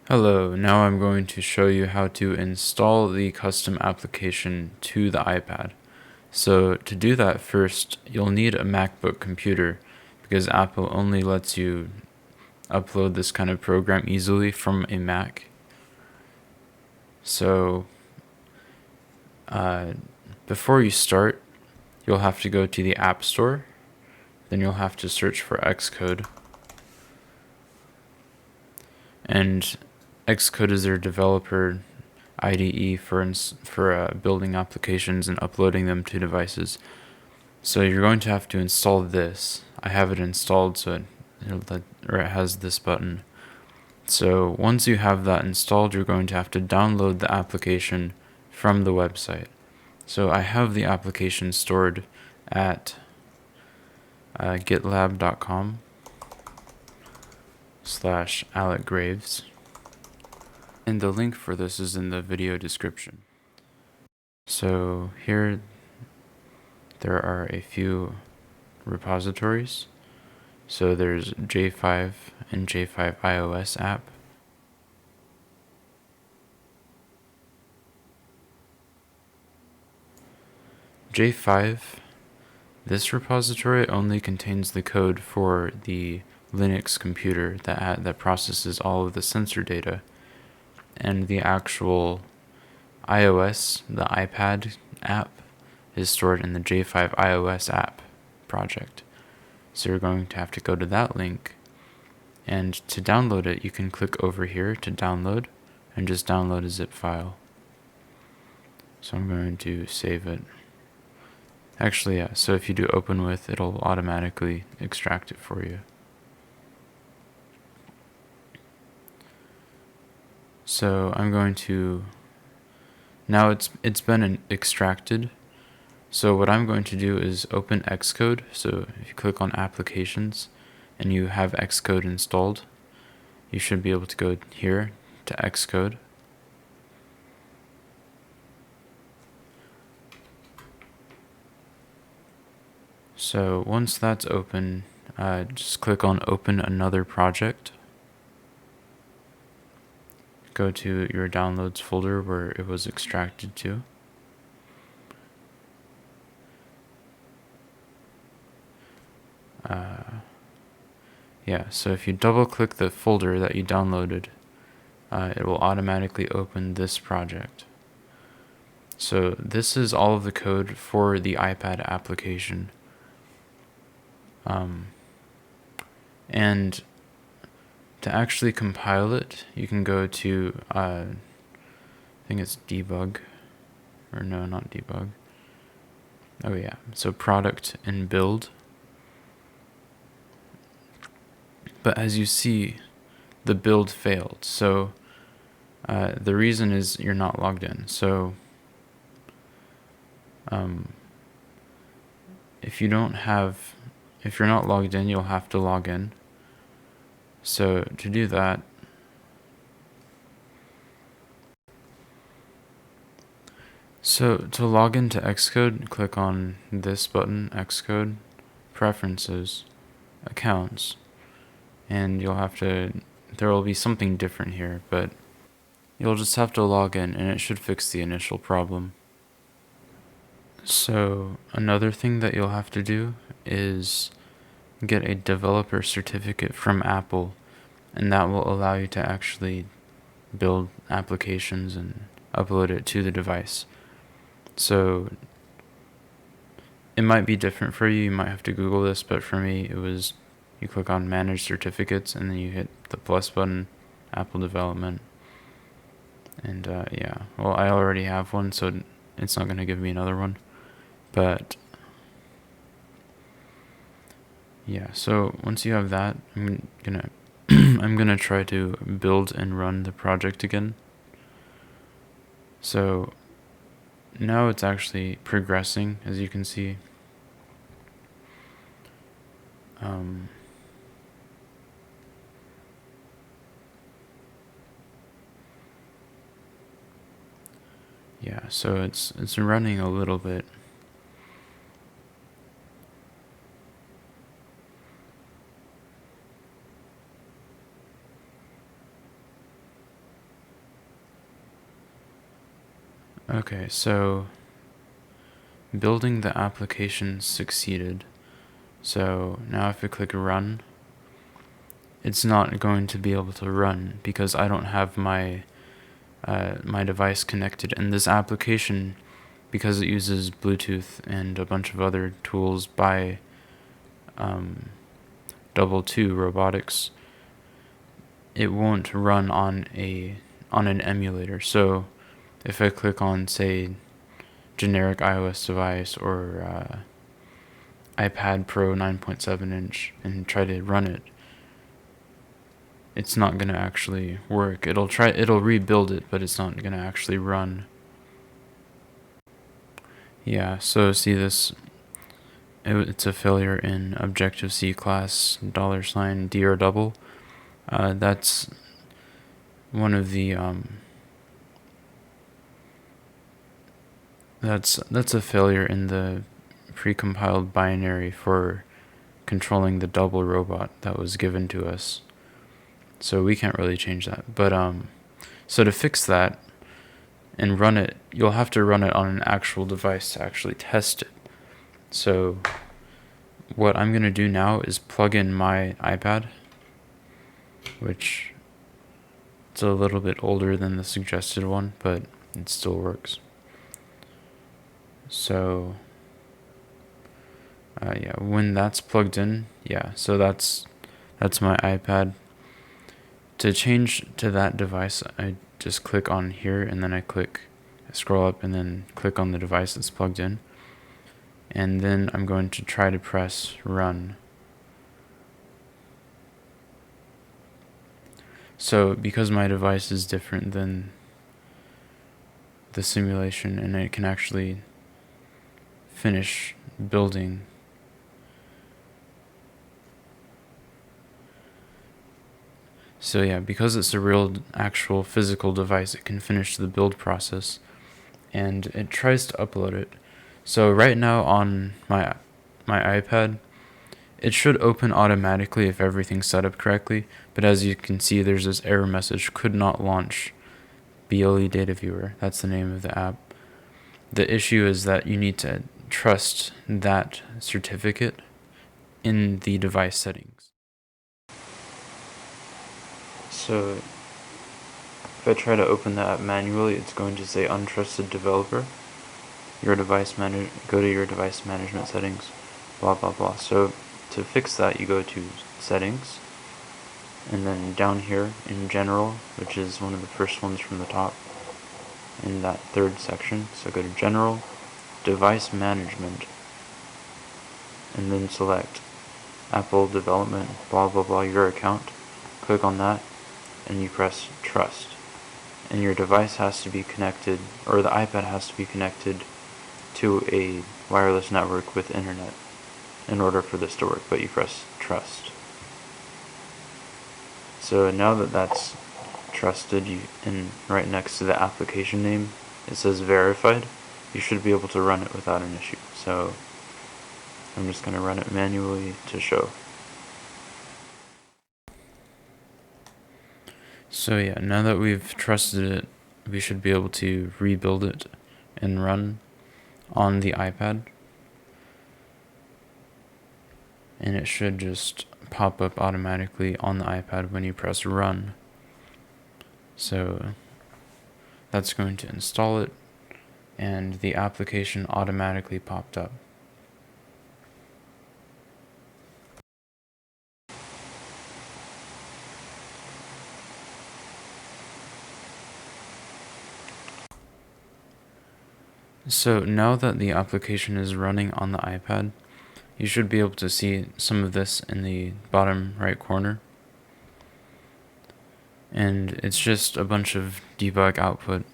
Hello, now I'm going to show you how to install the custom application to the iPad. So to do that first, you'll need a MacBook computer because Apple only lets you upload this kind of program easily from a Mac. So before you start, you'll have to go to the App Store, then you'll have to search for Xcode. And Xcode is their developer IDE for building applications and uploading them to devices. So you're going to have to install this. I have it installed, so it has this button. So once you have that installed, you're going to have to download the application from the website. So I have the application stored at gitlab.com/AlecGraves. And the link for this is in the video description. So here there are a few repositories. So there's J5 and J5 iOS app. J5, this repository only contains the code for the Linux computer that processes all of the sensor data. And the actual iOS, the iPad app, is stored in the J5 iOS app project. So you're going to have to go to that link, and to download it, you can click over here to download and just download a zip file. So I'm going to save it. Actually, yeah, so if you do open with, it'll automatically extract it for you. So I'm going to, now it's been extracted. So what I'm going to do is open Xcode. So if you click on applications and you have Xcode installed, you should be able to go here to Xcode. So once that's open, just click on open another project. Go to your downloads folder where it was extracted to. Yeah, so if you double click the folder that you downloaded, it will automatically open this project. So this is all of the code for the iPad application. And to actually compile it, you can go to, I think it's debug, or no, not debug. Oh yeah, so product and build. But as you see, the build failed. So the reason is you're not logged in. So if you're not logged in, you'll have to log in. So to do that, so to log into Xcode, click on this button, Xcode, Preferences, Accounts, and there will be something different here, but you'll just have to log in and it should fix the initial problem. So another thing that you'll have to do is get a developer certificate from Apple, and that will allow you to actually build applications and upload it to the device. So it might be different for you. You might have to Google this, but for me, it was you click on Manage Certificates and then you hit the plus button, Apple Development. And yeah, well, I already have one, so it's not going to give me another one. But yeah, so once you have that, I'm gonna try to build and run the project again. So now it's actually progressing, as you can see. Yeah, so it's running a little bit. Okay, so building the application succeeded. So now if I click run, it's not going to be able to run because I don't have my my device connected. And this application, because it uses Bluetooth and a bunch of other tools by Double 2 Robotics, it won't run on an emulator. So if I click on, say, generic iOS device or iPad Pro 9.7 inch and try to run it, it's not gonna actually work. It'll rebuild it, but it's not gonna actually run. Yeah, so see this, it's a failure in Objective-C class $$ double. That's one of the that's a failure in the precompiled binary for controlling the double robot that was given to us. So we can't really change that. But so to fix that and run it, you'll have to run it on an actual device to actually test it. So what I'm going to do now is plug in my iPad, which it's a little bit older than the suggested one, but it still works. So yeah, when that's plugged in, so that's my iPad. To change to that device, I just click on here and then I scroll up and then click on the device that's plugged in. And then I'm going to try to press run. So because my device is different than the simulation and it can actually finish building, so yeah, because it's a real actual physical device, it can finish the build process and it tries to upload it. So right now on my iPad, it should open automatically if everything's set up correctly, but as you can see, there's this error message, could not launch BLE Data Viewer. That's the name of the app. The issue is that you need to trust that certificate in the device settings. So if I try to open the app manually, it's going to say untrusted developer. Go to your device management settings, blah blah blah. So to fix that, you go to settings, and then down here in general, which is one of the first ones from the top in that third section. So go to general, device management, and then select Apple development, blah blah blah, your account. Click on that and you press trust, and your device has to be connected, or the iPad has to be connected to a wireless network with internet in order for this to work, but you press trust. So now that that's trusted, and right next to the application name it says verified, you should be able to run it without an issue. So I'm just going to run it manually to show. So yeah, now that we've trusted it, we should be able to rebuild it and run on the iPad. And it should just pop up automatically on the iPad when you press run. So that's going to install it, and the application automatically popped up. So now that the application is running on the iPad, you should be able to see some of this in the bottom right corner. And it's just a bunch of debug output.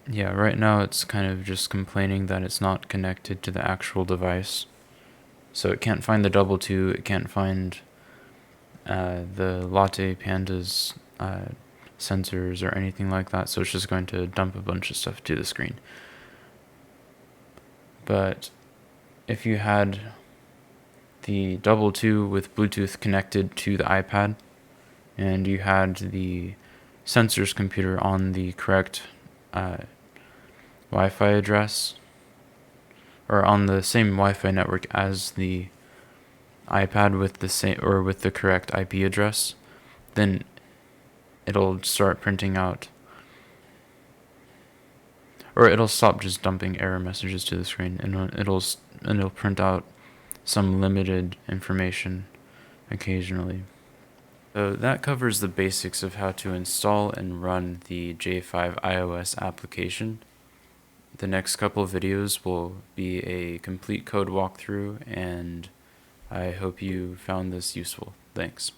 Yeah, right now it's kind of just complaining that it's not connected to the actual device. So it can't find the Double 2, it can't find the Latte Pandas sensors or anything like that, so it's just going to dump a bunch of stuff to the screen. But if you had the Double 2 with Bluetooth connected to the iPad, and you had the sensor's computer on the correct Wi-Fi address, or on the same Wi-Fi network as the iPad with the same or with the correct IP address, then it'll start printing out, or it'll stop just dumping error messages to the screen, and it'll print out some limited information occasionally. So that covers the basics of how to install and run the J5 iOS application. The next couple of videos will be a complete code walkthrough, and I hope you found this useful. Thanks.